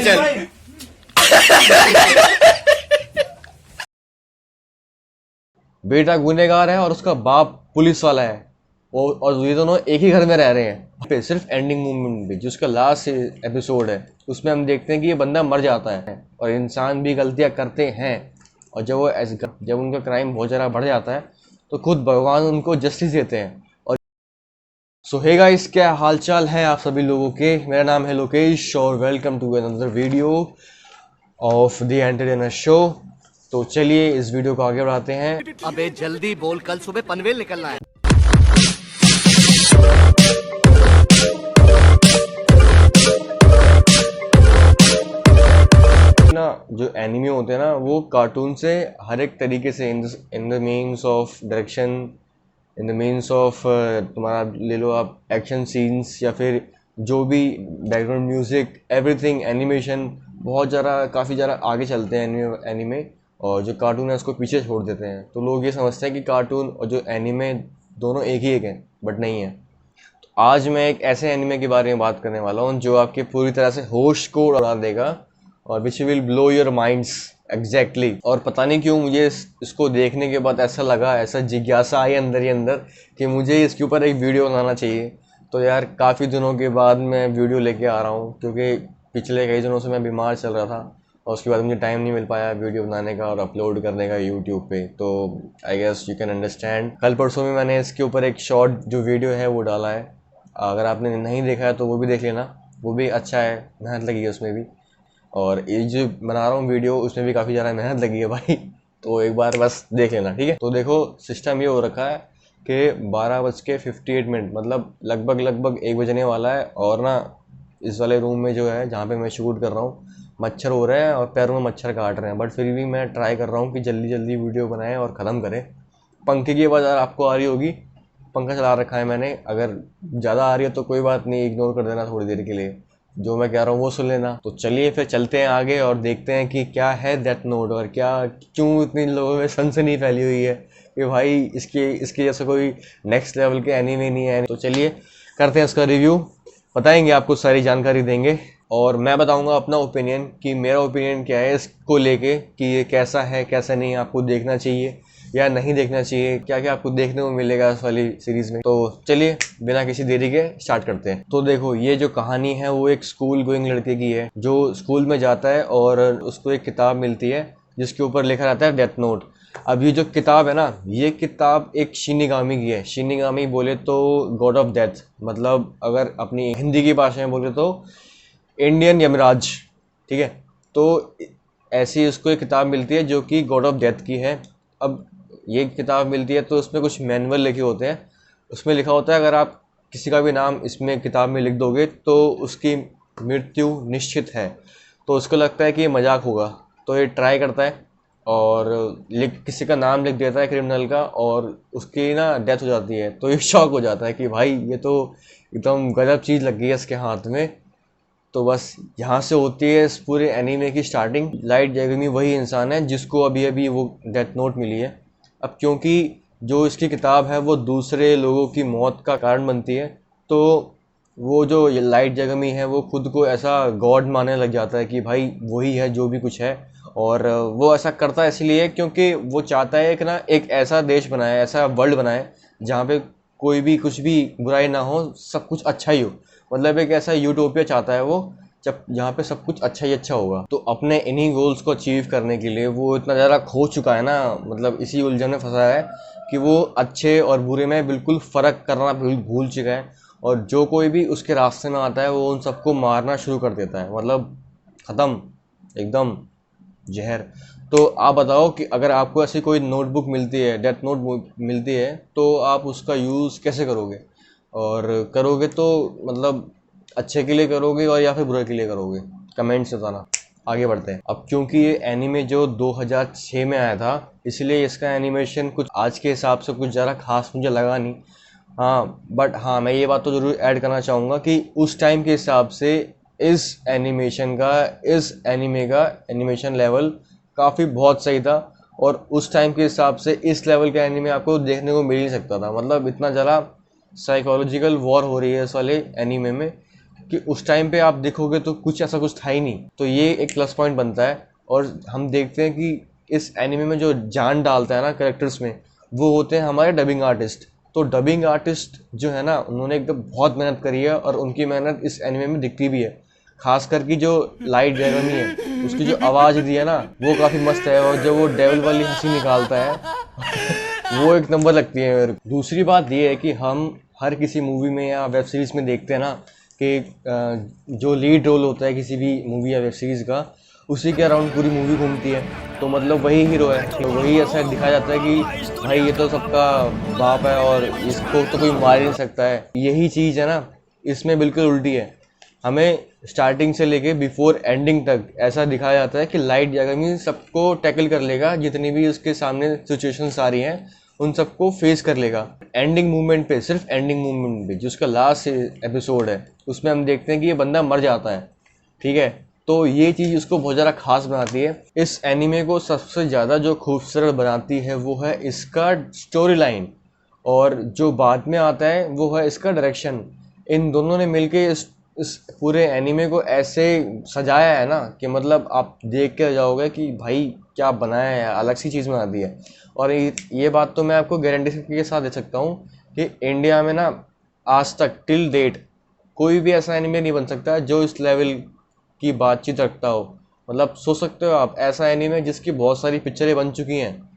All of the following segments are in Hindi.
चल। बेटा गुनहगार है और उसका बाप पुलिस वाला है, और ये दोनों एक ही घर में रह रहे हैं। फिर सिर्फ एंडिंग मूवमेंट भी, जो उसका लास्ट एपिसोड है, उसमें हम देखते हैं कि ये बंदा मर जाता है और इंसान भी गलतियां करते हैं, और जब उनका क्राइम बहुत ज़्यादा बढ़ जाता है तो खुद भगवान उनको जस्टिस देते हैं। और सो हे गाइस, क्या हाल चाल है आप सभी लोगों के। मेरा नाम है लोकेश और welcome to another video of the entertainer show. तो चलिए इस वीडियो को आगे बढ़ाते हैं। अबे जल्दी बोल, कल सुबह पनवेल निकलना है। ना जो एनिमे होते हैं ना, वो कार्टून से हर एक तरीके से in the means of direction, in the means of तुम्हारा ले लो आप एक्शन सीन्स, या फिर जो भी बैकग्राउंड म्यूजिक, एवरीथिंग, एनिमेशन बहुत ज़्यादा काफ़ी ज़्यादा आगे चलते हैं एनिमे, और जो कार्टून है उसको पीछे छोड़ देते हैं। तो लोग ये समझते हैं कि कार्टून और जो एनिमे दोनों एक ही एक हैं, बट नहीं है। तो आज मैं एक ऐसे एनिमे के बारे में बात करने वाला हूँ जो आपके पूरी तरह से होश को उड़ा देगा, और which will blow your minds exactly. और पता नहीं क्यों मुझे इसको देखने के बाद ऐसा लगा, ऐसा जिज्ञासा आई अंदर ही अंदर कि मुझे इसके ऊपर एक वीडियो बनाना चाहिए। तो यार काफ़ी दिनों के बाद मैं वीडियो लेके आ रहा हूँ, क्योंकि पिछले कई दिनों से मैं बीमार चल रहा था और उसके बाद मुझे टाइम नहीं मिल पाया वीडियो बनाने का और अपलोड करने का यूट्यूब पे। तो I guess you can understand. कल परसों में मैंने इसके ऊपर एक शॉर्ट जो वीडियो है वो डाला है, अगर आपने नहीं देखा है तो वो भी देख लेना, वो भी अच्छा है, मेहनत लगी है उसमें भी। और ये जो बना रहा हूँ वीडियो, उसमें भी काफ़ी ज़्यादा मेहनत लगी है भाई। तो एक बार बस देख लेना, ठीक है। तो देखो सिस्टम ये हो रखा है कि 12:58, मतलब लगभग 1 बजने वाला है, और ना इस वाले रूम में जो है जहाँ पे मैं शूट कर रहा हूँ, मच्छर हो रहे हैं और पैरों में मच्छर काट रहे हैं, बट फिर भी मैं ट्राई कर रहा हूँ कि जल्दी जल्दी वीडियो बनाएं और ख़त्म करें। पंखे की आवाज़ आपको आ रही होगी, पंखा चला रखा है मैंने, अगर ज़्यादा आ रही है तो कोई बात नहीं, इग्नोर कर देना थोड़ी देर के लिए, जो मैं कह रहा हूँ वो सुन लेना। तो चलिए फिर चलते हैं आगे और देखते हैं कि क्या है डेथ नोट, और क्या क्यों इतनी लोगों में सनसनी फैली हुई है कि भाई इसके जैसे कोई नेक्स्ट लेवल के एनीमे नहीं है। तो चलिए करते हैं इसका रिव्यू, बताएंगे आपको सारी जानकारी देंगे, और मैं बताऊंगा अपना ओपिनियन कि मेरा ओपिनियन क्या है इसको लेके, कि ये कैसा है कैसा नहीं, आपको देखना चाहिए या नहीं देखना चाहिए, क्या क्या आपको देखने को मिलेगा इस वाली सीरीज़ में। तो चलिए बिना किसी देरी के स्टार्ट करते हैं। तो देखो ये जो कहानी है वो एक स्कूल गोइंग लड़के की है, जो स्कूल में जाता है और उसको एक किताब मिलती है जिसके ऊपर लिखा रहता है डेथ नोट। अब ये जो किताब है ना, ये किताब एक शिनिगामी की है। शिनिगामी बोले तो गॉड ऑफ डेथ, मतलब अगर अपनी हिंदी की भाषा में बोले तो इंडियन यमराज, ठीक है। तो ऐसी उसको एक किताब मिलती है जो कि गॉड ऑफ डेथ की है। अब ये किताब मिलती है तो उसमें कुछ मैनुअल लिखे होते हैं, उसमें लिखा होता है अगर आप किसी का भी नाम इसमें किताब में लिख दोगे तो उसकी मृत्यु निश्चित है। तो उसको लगता है कि ये मजाक होगा, तो ये ट्राई करता है और किसी का नाम लिख देता है क्रिमिनल का, और उसकी ना डेथ हो जाती है। तो ये शॉक हो जाता है कि भाई ये तो एकदम गजब चीज़ लग गई है इसके हाथ में। तो बस यहाँ से होती है इस पूरे एनीमे की स्टार्टिंग। लाइट याग्मी वही इंसान है जिसको अभी अभी वो डेथ नोट मिली है। अब क्योंकि जो इसकी किताब है वो दूसरे लोगों की मौत का कारण बनती है, तो वो जो लाइट याग्मी है वो खुद को ऐसा गॉड मानने लग जाता है कि भाई वही है जो भी कुछ है। और वो ऐसा करता है इसलिए क्योंकि वो चाहता है कि ना एक ऐसा देश बनाए, ऐसा वर्ल्ड बनाए जहाँ पे कोई भी कुछ भी बुराई ना हो, सब कुछ अच्छा ही हो। मतलब एक ऐसा यूटोपिया चाहता है वो, जब यहाँ पे सब कुछ अच्छा ही अच्छा होगा। तो अपने इन्हीं गोल्स को अचीव करने के लिए वो इतना ज़्यादा खो चुका है ना, मतलब इसी उलझन में फंसा है कि वो अच्छे और बुरे में बिल्कुल फ़र्क करना भूल चुका है, और जो कोई भी उसके रास्ते में आता है वो उन सबको मारना शुरू कर देता है, मतलब ख़त्म, एकदम जहर। तो आप बताओ कि अगर आपको ऐसी कोई नोटबुक मिलती है, डेथ नोट मिलती है, तो आप उसका यूज़ कैसे करोगे, और करोगे तो मतलब अच्छे के लिए करोगे और या फिर बुरे के लिए करोगे, कमेंट्स बताना। आगे बढ़ते हैं। अब क्योंकि ये एनीमे जो 2006 में आया था, इसलिए इसका एनिमेशन कुछ आज के हिसाब से कुछ ज़्यादा खास मुझे लगा नहीं। हाँ बट हाँ, मैं ये बात तो ज़रूर ऐड करना चाहूँगा कि उस टाइम के हिसाब से इस एनीमे का एनिमेशन लेवल काफ़ी बहुत सही था, और उस टाइम के हिसाब से इस लेवल का एनीमे आपको देखने को मिल नहीं सकता था। मतलब इतना ज़्यादा साइकोलॉजिकल वॉर हो रही है इस वाले एनीमे में, कि उस टाइम पे आप देखोगे तो कुछ ऐसा कुछ था ही नहीं, तो ये एक प्लस पॉइंट बनता है। और हम देखते हैं कि इस एनिमे में जो जान डालता है ना कैरेक्टर्स में, वो होते हैं हमारे डबिंग आर्टिस्ट। तो डबिंग आर्टिस्ट जो है ना, उन्होंने एकदम बहुत मेहनत करी है और उनकी मेहनत इस एनिमे में दिखती भी है। खास करके जो लाइट यागामी है, उसकी जो आवाज़ दी है ना, वो काफ़ी मस्त है। और जो वो डेविल वाली हंसी निकालता है वो एक नंबर लगती है मेरे को। दूसरी बात ये है कि हम हर किसी मूवी में या वेब सीरीज़ में देखते हैं ना कि जो लीड रोल होता है किसी भी मूवी या वेब सीरीज़ का, उसी के अराउंड पूरी मूवी घूमती है। तो मतलब वही हीरो है, तो वही ऐसा दिखाया जाता है कि भाई ये तो सबका बाप है और इसको तो कोई मार ही नहीं सकता है। यही चीज़ है ना, इसमें बिल्कुल उल्टी है। हमें स्टार्टिंग से लेके बिफोर एंडिंग तक ऐसा दिखाया जाता है कि लाइट यागामी सबको टैकल कर लेगा, जितनी भी उसके सामने सिचुएशंस आ रही हैं उन सबको फेस कर लेगा। एंडिंग मूवमेंट पे, सिर्फ एंडिंग मूवमेंट पे, जो उसका लास्ट एपिसोड है, उसमें हम देखते हैं कि ये बंदा मर जाता है, ठीक है। तो ये चीज़ उसको बहुत ज़्यादा खास बनाती है। इस एनिमे को सबसे ज़्यादा जो खूबसूरत बनाती है वो है इसका स्टोरी लाइन, और जो बाद में आता है वो है इसका डायरेक्शन। इन दोनों ने मिलके इस पूरे एनिमे को ऐसे सजाया है ना कि मतलब आप देख के जाओगे कि भाई क्या बनाया है, अलग सी चीज़ बना दी है। और ये बात तो मैं आपको गारंटी के साथ दे सकता हूँ कि इंडिया में ना आज तक टिल डेट कोई भी ऐसा एनिमे नहीं बन सकता जो इस लेवल की बातचीत रखता हो। मतलब सोच सकते हो आप, ऐसा एनिमे जिसकी बहुत सारी पिक्चरें बन चुकी हैं,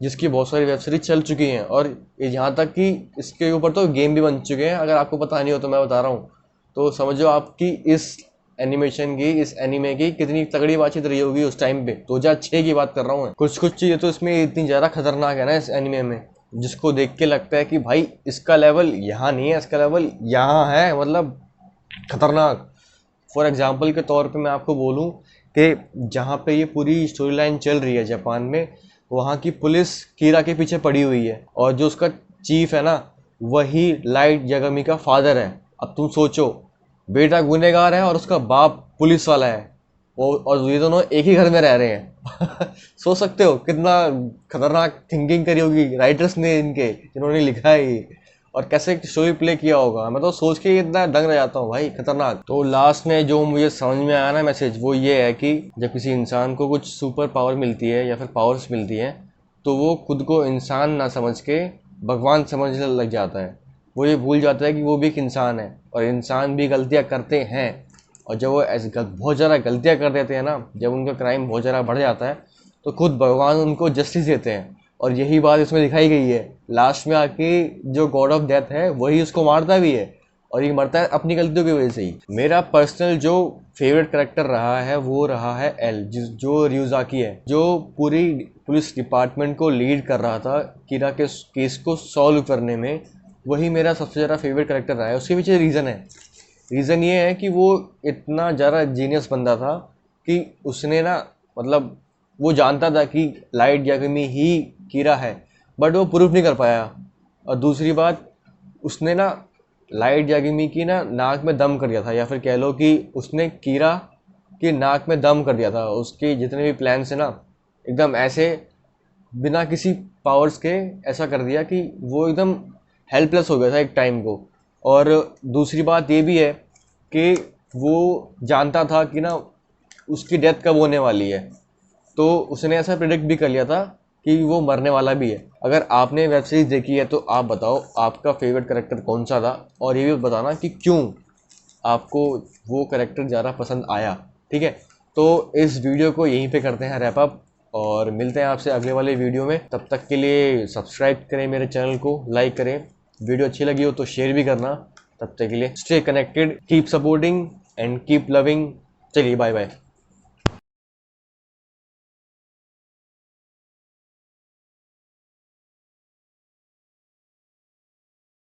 जिसकी बहुत सारी वेब सीरीज चल चुकी हैं, और यहाँ तक कि इसके ऊपर तो गेम भी बन चुके हैं। अगर आपको पता नहीं हो तो मैं बता रहा हूँ। तो समझो आपकी इस एनिमेशन की, इस एनिमे की कितनी तगड़ी बातचीत रही होगी उस टाइम पे। 2006 की बात कर रहा हूँ मैं। कुछ कुछ चीज़ें तो इसमें इतनी ज़्यादा खतरनाक है ना इस एनिमे में, जिसको देख के लगता है कि भाई इसका लेवल यहाँ नहीं है, इसका लेवल यहाँ है, मतलब खतरनाक। फॉर एग्जाम्पल के तौर पे मैं आपको बोलूँ कि जहाँ पे ये पूरी स्टोरी लाइन चल रही है जापान में, वहाँ की पुलिस कीरा के पीछे पड़ी हुई है, और जो उसका चीफ है ना, वही लाइट यागामी का फादर है। अब तुम सोचो, बेटा गुनहगार है और उसका बाप पुलिस वाला है, और ये दोनों एक ही घर में रह रहे हैं। सोच सकते हो कितना खतरनाक थिंकिंग करी होगी राइटर्स ने इनके, जिन्होंने लिखा है ये, और कैसे स्टोरी प्ले किया होगा। मैं तो सोच के इतना दंग रह जाता हूँ भाई, खतरनाक। तो लास्ट में जो मुझे समझ में आया ना मैसेज, वो ये है कि जब किसी इंसान को कुछ सुपर पावर मिलती है या फिर पावर्स मिलती हैं, तो वो खुद को इंसान ना समझ के भगवान समझने लग जाता है। वो ये भूल जाता है कि वो भी एक इंसान है, और इंसान भी गलतियाँ करते हैं। और जब वो ऐसे बहुत ज़्यादा गलतियाँ कर देते हैं ना, जब उनका क्राइम बहुत ज़्यादा बढ़ जाता है, तो खुद भगवान उनको जस्टिस देते हैं। और यही बात इसमें दिखाई गई है। लास्ट में आके जो गॉड ऑफ डेथ है वही उसको मारता भी है, और ये मरता है अपनी गलतियों की वजह से ही। मेरा पर्सनल जो फेवरेट कैरेक्टर रहा है वो रहा है एल, जो रियुज़ाकी है, जो पूरी पुलिस डिपार्टमेंट को लीड कर रहा था कीरा के केस को सॉल्व करने में। वही मेरा सबसे ज़्यादा फेवरेट कैरेक्टर रहा है। उसके पीछे रीज़न है, रीज़न ये है कि वो इतना ज़्यादा जीनियस बंदा था कि उसने ना, मतलब वो जानता था कि लाइट यागामी ही कीरा है, बट वो प्रूफ नहीं कर पाया। और दूसरी बात, उसने ना लाइट यागामी की ना नाक में दम कर दिया था, या फिर कह लो कि उसने कीरा की नाक में दम कर दिया था। उसके जितने भी प्लान से ना, एकदम ऐसे बिना किसी पावर्स के ऐसा कर दिया कि वो एकदम हेल्पलेस हो गया था एक टाइम को। और दूसरी बात ये भी है कि वो जानता था कि ना उसकी डेथ कब होने वाली है, तो उसने ऐसा प्रेडिक्ट भी कर लिया था कि वो मरने वाला भी है। अगर आपने वेब सीरीज देखी है तो आप बताओ आपका फेवरेट कैरेक्टर कौन सा था, और ये भी बताना कि क्यों आपको वो कैरेक्टर ज़्यादा पसंद आया, ठीक है। तो इस वीडियो को यहीं पे करते हैं रैप अप, और मिलते हैं आपसे अगले वाले वीडियो में। तब तक के लिए सब्सक्राइब करें मेरे चैनल को, लाइक करें, वीडियो अच्छी लगी हो तो शेयर भी करना। तब तक के लिए stay connected, keep supporting and keep loving. चलिए बाय बाय।